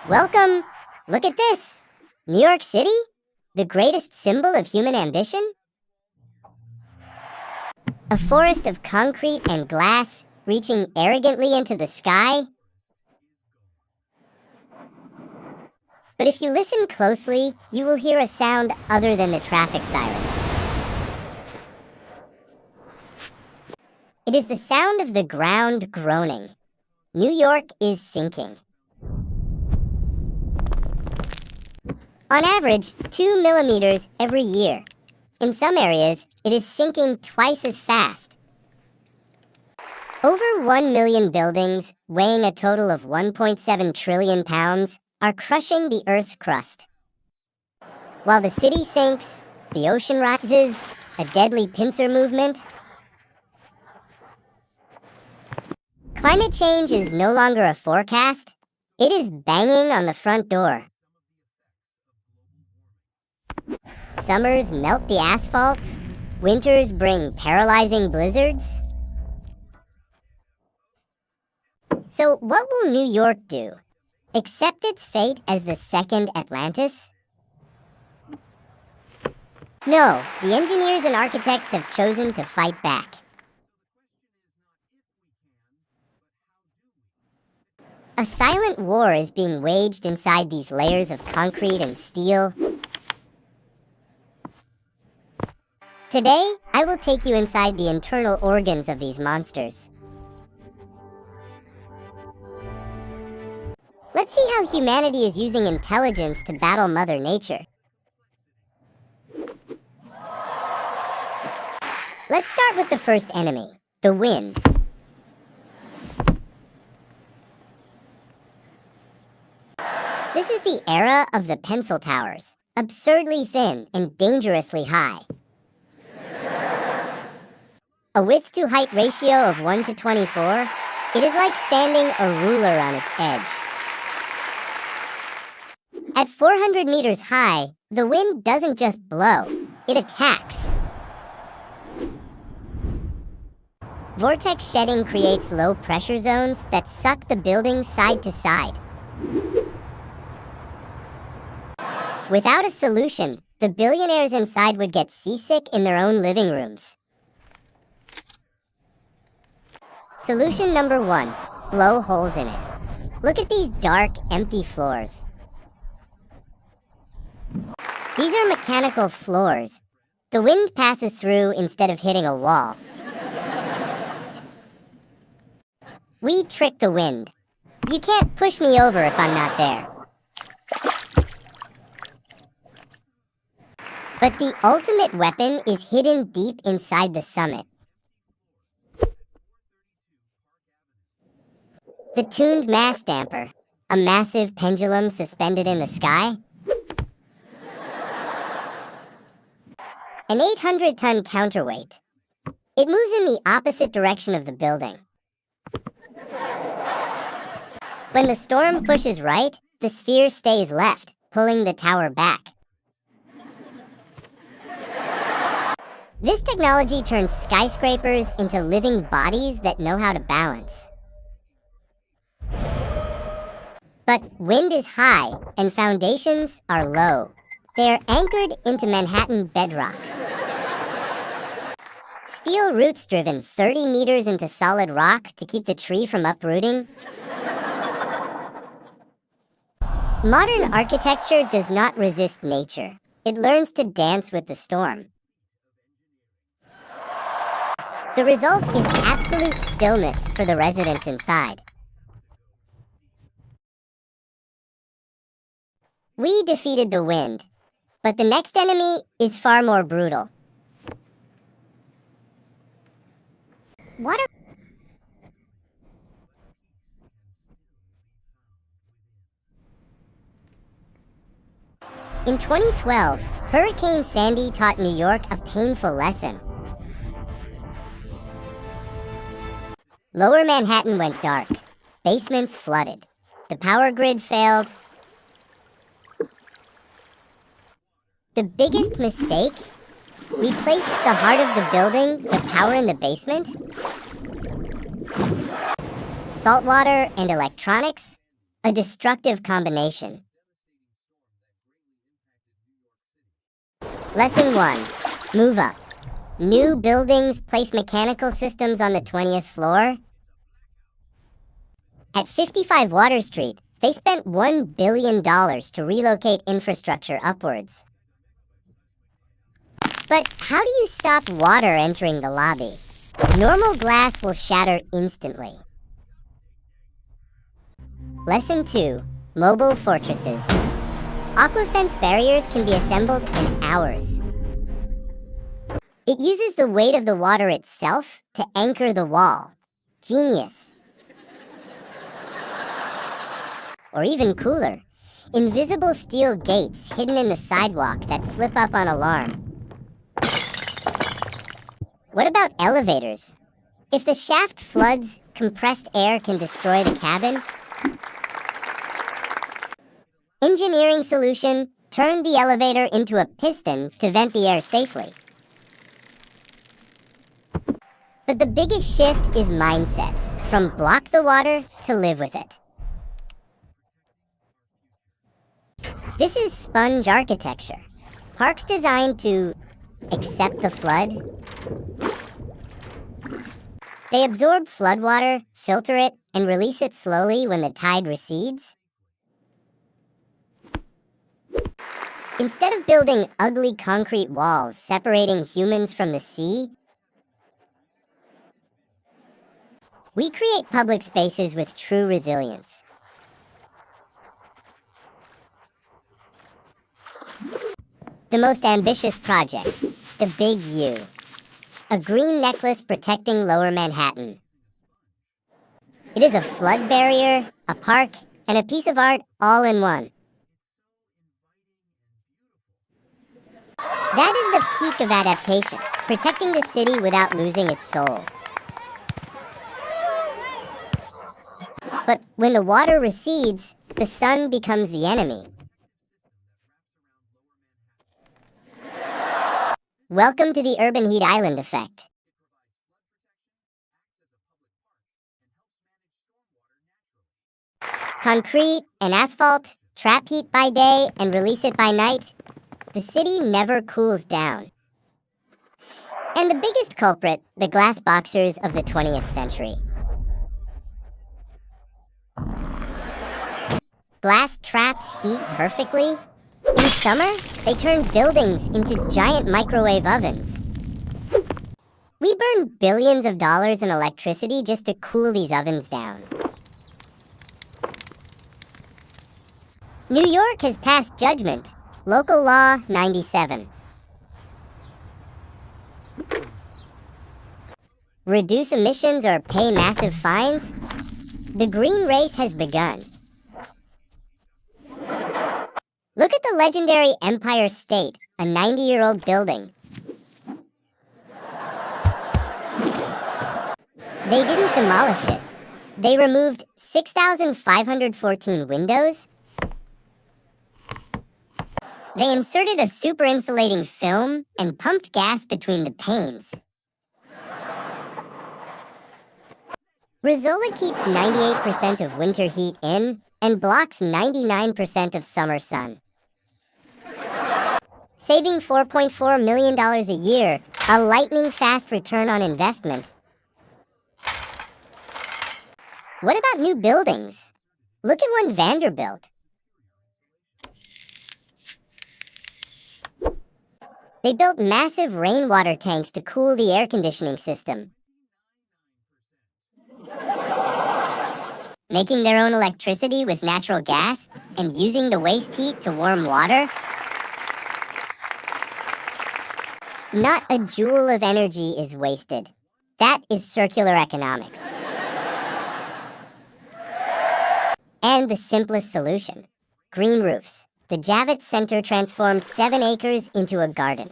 Welcome! Look at this! New York City? The greatest symbol of human ambition? A forest of concrete and glass reaching arrogantly into the sky? But if you listen closely, you will hear a sound other than the traffic sirens. It is the sound of the ground groaning. New York is sinking. On average, 2 millimeters every year. In some areas, it is sinking twice as fast. Over 1 million buildings, weighing a total of 1.7 trillion pounds, are crushing the Earth's crust. While the city sinks, the ocean rises, a deadly pincer movement. Climate change is no longer a forecast. It is banging on the front door. Summers melt the asphalt. Winters bring paralyzing blizzards. So what will New York do? Accept its fate as the second Atlantis? No, the engineers and architects have chosen to fight back. A silent war is being waged inside these layers of concrete and steel. Today, I will take you inside the internal organs of these monsters. Let's see how humanity is using intelligence to battle Mother Nature. Let's start with the first enemy, the wind. This is the era of the pencil towers, absurdly thin and dangerously high. A width-to-height ratio of 1 to 24, it is like standing a ruler on its edge. At 400 meters high, the wind doesn't just blow, it attacks. Vortex shedding creates low-pressure zones that suck the building side to side. Without a solution, the billionaires inside would get seasick in their own living rooms. Solution number 1, blow holes in it. Look at these dark, empty floors. These are mechanical floors. The wind passes through instead of hitting a wall. We trick the wind. You can't push me over if I'm not there. But the ultimate weapon is hidden deep inside the summit. The tuned mass damper, a massive pendulum suspended in the sky. An 800-ton counterweight. It moves in the opposite direction of the building. When the storm pushes right, the sphere stays left, pulling the tower back. This technology turns skyscrapers into living bodies that know how to balance. But wind is high and foundations are low. They are anchored into Manhattan bedrock. Steel roots driven 30 meters into solid rock to keep the tree from uprooting. Modern architecture does not resist nature. It learns to dance with the storm. The result is absolute stillness for the residents inside. We defeated the wind, but the next enemy is far more brutal. Water. In 2012, Hurricane Sandy taught New York a painful lesson. Lower Manhattan went dark. Basements flooded. The power grid failed. The biggest mistake? We placed the heart of the building, the power in the basement. Salt water and electronics? A destructive combination. Lesson 1. Move up. New buildings place mechanical systems on the 20th floor. At 55 Water Street, they spent $1 billion to relocate infrastructure upwards. But how do you stop water entering the lobby? Normal glass will shatter instantly. Lesson 2. Mobile fortresses. Aquafence barriers can be assembled in hours. It uses the weight of the water itself to anchor the wall. Genius. Or even cooler, invisible steel gates hidden in the sidewalk that flip up on alarm. What about elevators? If the shaft floods, compressed air can destroy the cabin. Engineering solution: turn the elevator into a piston to vent the air safely. But the biggest shift is mindset, from block the water to live with it. This is sponge architecture. Parks designed to accept the flood. They absorb floodwater, filter it, and release it slowly when the tide recedes. Instead of building ugly concrete walls separating humans from the sea, we create public spaces with true resilience. The most ambitious project, the Big U. A green necklace protecting Lower Manhattan. It is a flood barrier, a park, and a piece of art all in one. That is the peak of adaptation, protecting the city without losing its soul. But when the water recedes, the sun becomes the enemy. Welcome to the urban heat island effect. Concrete and asphalt trap heat by day and release it by night. The city never cools down. And the biggest culprit, the glass boxers of the 20th century. Glass traps heat perfectly. In summer, they turn buildings into giant microwave ovens. We burn billions of dollars in electricity just to cool these ovens down. New York has passed judgment. Local Law 97. Reduce emissions or pay massive fines? The green race has begun. Look at the legendary Empire State, a 90-year-old building. They didn't demolish it. They removed 6,514 windows. They inserted a super insulating film and pumped gas between the panes. Risola keeps 98% of winter heat in and blocks 99% of summer sun. Saving $4.4 million a year, a lightning-fast return on investment. What about new buildings? Look at one Vanderbilt. They built massive rainwater tanks to cool the air conditioning system. Making their own electricity with natural gas and using the waste heat to warm water. Not a joule of energy is wasted. That is circular economics. And the simplest solution, green roofs. The Javits Center transformed 7 acres into a garden.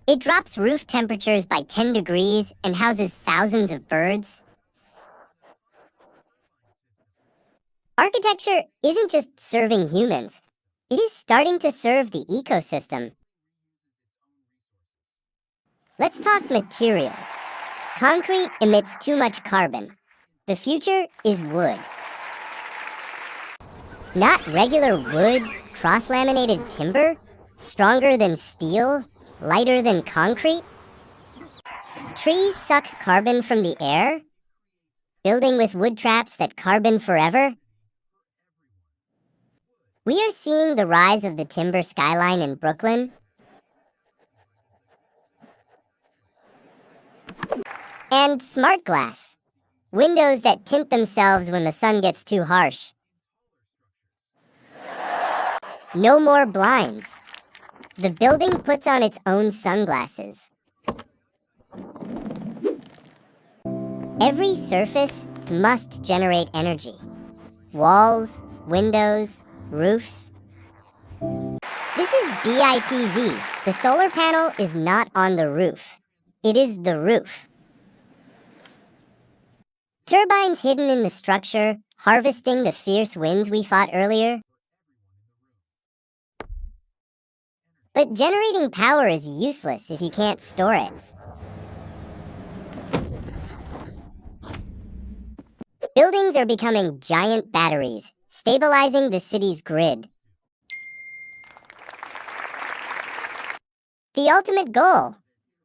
It drops roof temperatures by 10 degrees and houses thousands of birds. Architecture isn't just serving humans. It is starting to serve the ecosystem. Let's talk materials. Concrete emits too much carbon. The future is wood. Not regular wood, cross-laminated timber, stronger than steel, lighter than concrete. Trees suck carbon from the air, building with wood traps that carbon forever. We are seeing the rise of the timber skyline in Brooklyn. And smart glass, windows that tint themselves when the sun gets too harsh. No more blinds. The building puts on its own sunglasses. Every surface must generate energy. Walls, windows, roofs. This is BIPV. The solar panel is not on the roof. It is the roof. Turbines hidden in the structure, harvesting the fierce winds we fought earlier. But generating power is useless if you can't store it. Buildings are becoming giant batteries, stabilizing the city's grid. The ultimate goal: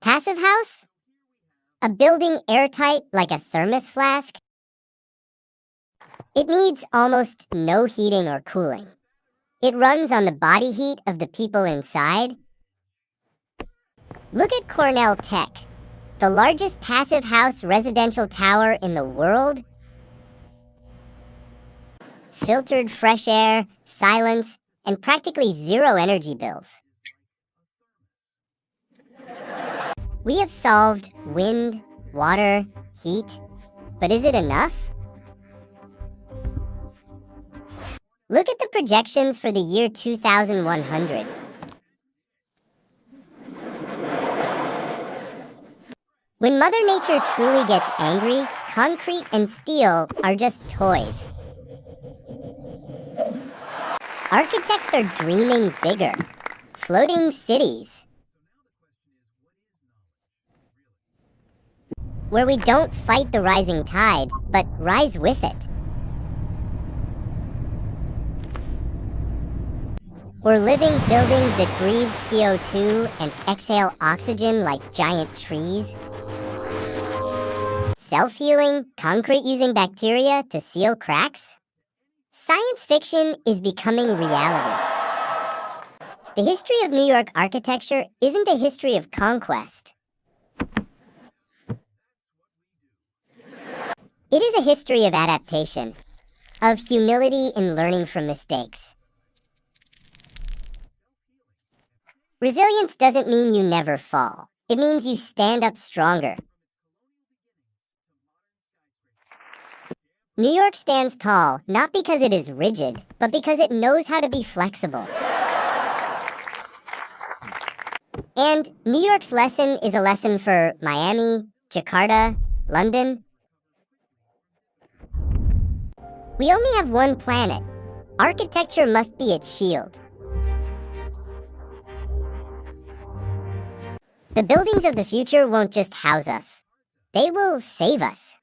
passive house? A building airtight like a thermos flask? It needs almost no heating or cooling. It runs on the body heat of the people inside. Look at Cornell Tech, the largest passive house residential tower in the world. Filtered fresh air, silence, and practically zero energy bills. We have solved wind, water, heat, but is it enough? Look at the projections for the year 2100. When Mother Nature truly gets angry, concrete and steel are just toys. Architects are dreaming bigger. Floating cities. Where we don't fight the rising tide, but rise with it. We're living buildings that breathe CO2 and exhale oxygen like giant trees. Self-healing, concrete using bacteria to seal cracks. Science fiction is becoming reality. The history of New York architecture isn't a history of conquest. It is a history of adaptation, of humility in learning from mistakes. Resilience doesn't mean you never fall. It means you stand up stronger. New York stands tall, not because it is rigid, but because it knows how to be flexible. And New York's lesson is a lesson for Miami, Jakarta, London. We only have one planet. Architecture must be its shield. The buildings of the future won't just house us. They will save us.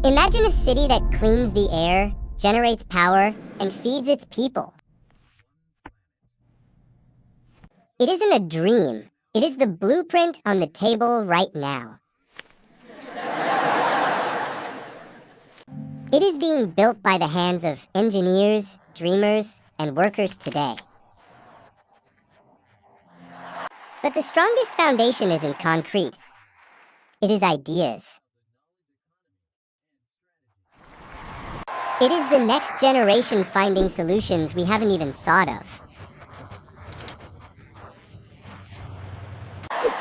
Imagine a city that cleans the air, generates power, and feeds its people. It isn't a dream. It is the blueprint on the table right now. It is being built by the hands of engineers, dreamers, and workers today. But the strongest foundation isn't concrete. It is ideas. It is the next generation finding solutions we haven't even thought of.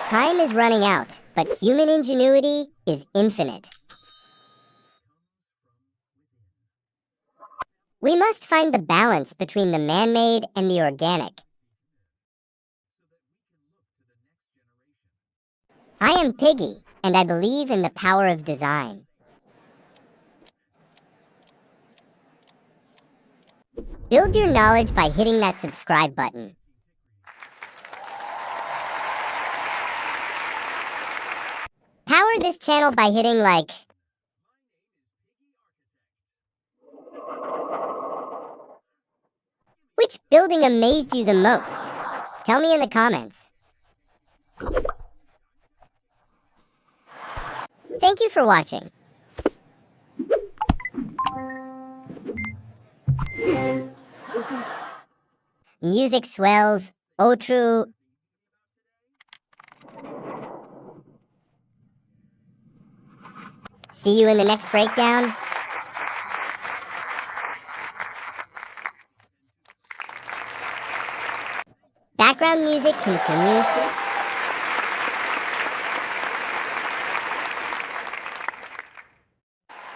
Time is running out, but human ingenuity is infinite. We must find the balance between the man-made and the organic. I am Piggy, and I believe in the power of design. Build your knowledge by hitting that subscribe button. Power this channel by hitting like. building amazed you the most? Tell me in the comments. Thank you for watching. Music swells, true. See you in the next breakdown. Background music continues.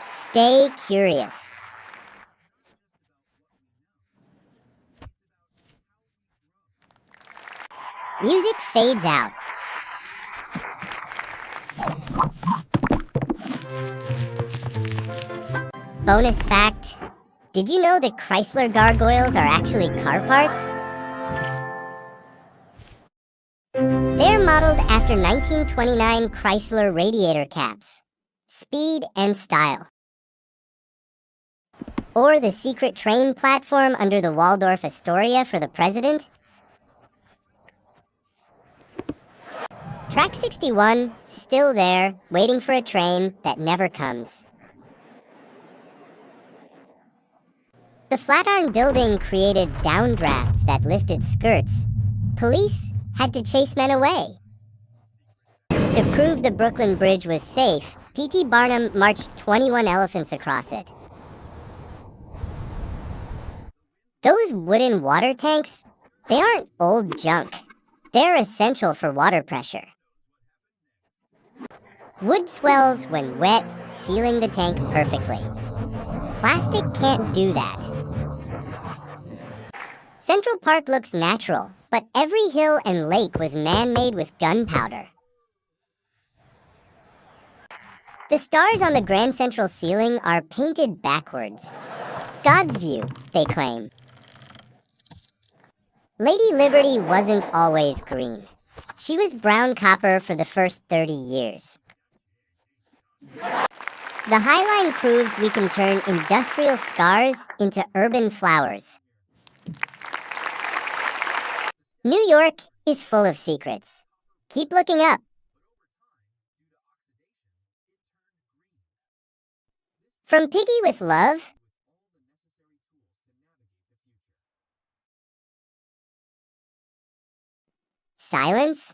Stay curious. Music fades out. Bonus fact, did you know that Chrysler gargoyles are actually car parts? They're modeled after 1929 Chrysler radiator caps. Speed and style. Or the secret train platform under the Waldorf Astoria for the president? Track 61, still there, waiting for a train that never comes. The Flatiron Building created downdrafts that lifted skirts. Police had to chase men away. To prove the Brooklyn Bridge was safe, P.T. Barnum marched 21 elephants across it. Those wooden water tanks, they aren't old junk. They're essential for water pressure. Wood swells when wet, sealing the tank perfectly. Plastic can't do that. Central Park looks natural, but every hill and lake was man-made with gunpowder. The stars on the Grand Central ceiling are painted backwards. God's view, they claim. Lady Liberty wasn't always green. She was brown copper for the first 30 years. The High Line proves we can turn industrial scars into urban flowers. New York is full of secrets. Keep looking up. From Piggy with Love, silence